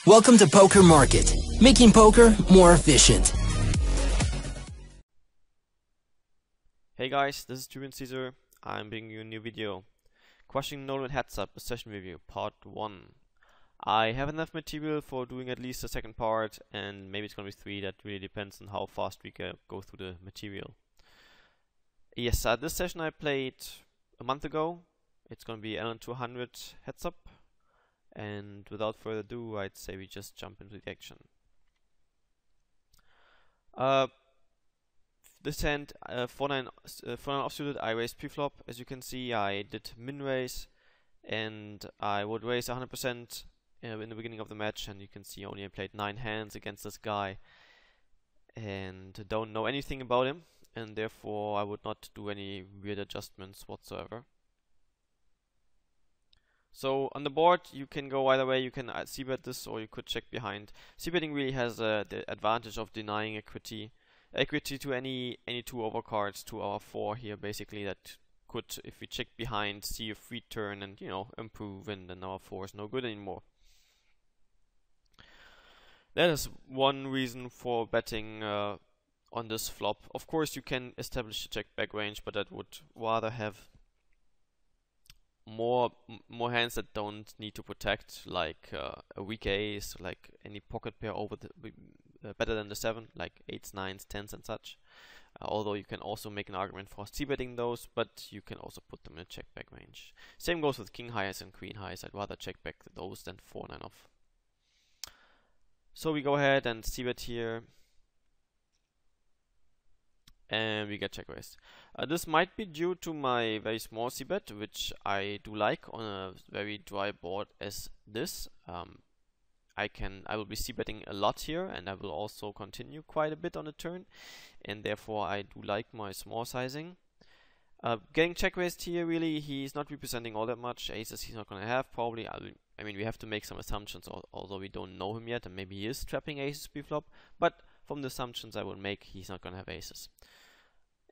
Welcome to Poker Market, making poker more efficient. Hey guys, this is tribuncaesar. I'm bringing you a new video. Crushing no limit heads up, a session review, part 1. I have enough material for doing at least a second part, and maybe it's gonna be 3. That really depends on how fast we go through the material. Yes, this session I played a month ago. It's gonna be LN200 heads up. And without further ado, I'd say we just jump into the action. This hand, 4-9 offsuited, I raised pre-flop. As you can see, I did min raise, and I would raise 100% in the beginning of the match. And you can see only I played 9 hands against this guy, and don't know anything about him, and therefore I would not do any weird adjustments whatsoever. So on the board, you can go either way. You can cbet this, or you could check behind. Cbetting really has the advantage of denying equity to any 2 overcards to our 4 here. Basically, that could, if we check behind, see a free turn and improve, and then our 4 is no good anymore. That is one reason for betting on this flop. Of course, you can establish a check back range, but that would rather have more hands that don't need to protect, like a weak ace, like any pocket pair over the better than the 7, like 8s, 9s, 10s, and such. Although you can also make an argument for c-betting those, but you can also put them in a check back range. Same goes with king highs and queen highs. I'd rather check back those than 4-9 off. So we go ahead and c-bet here, and we get check raised. This might be due to my very small c-bet, which I do like on a very dry board as this. I will be c-betting a lot here, and I will also continue quite a bit on the turn, and therefore I do like my small sizing. Getting check raised here, really, he's not representing all that much. Aces he's not going to have, probably. I mean, we have to make some assumptions, although we don't know him yet, and maybe he is trapping aces pre-flop, but from the assumptions I will make, he's not going to have aces.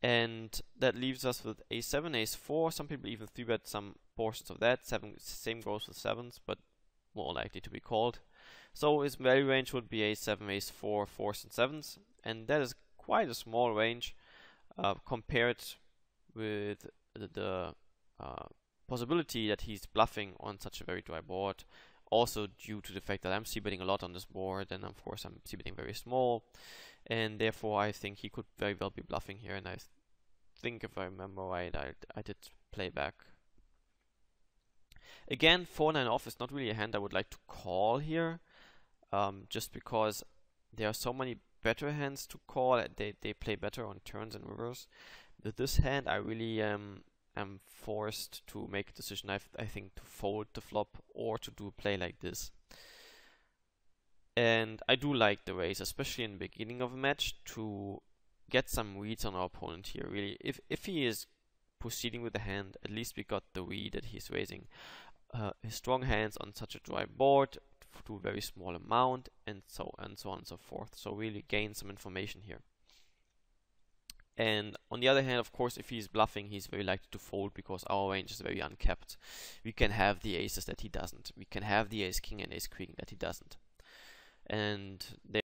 And that leaves us with a7, ace4. Some people even 3-bet some portions of that. Same goes with 7s, but more likely to be called. So his value range would be a7, ace4, 4s, and 7s, and that is quite a small range compared with the possibility that he's bluffing on such a very dry board. Also due to the fact that I'm c-betting a lot on this board, and of course I'm c-betting very small, and therefore I think he could very well be bluffing here, and I think, if I remember right, I did play back. Again, 4-9 off is not really a hand I would like to call here, just because there are so many better hands to call. They play better on turns and rivers. With this hand, I really am forced to make a decision, I think, to fold the flop or to do a play like this. And I do like the raise, especially in the beginning of a match, to get some reads on our opponent here. Really, if he is proceeding with the hand, at least we got the read that he's raising his strong hands on such a dry board to a very small amount, and so on and so forth. So really gain some information here. And on the other hand, of course, if he's bluffing, he's very likely to fold because our range is very uncapped. We can have the aces that he doesn't. We can have the ace king and ace queen that he doesn't. And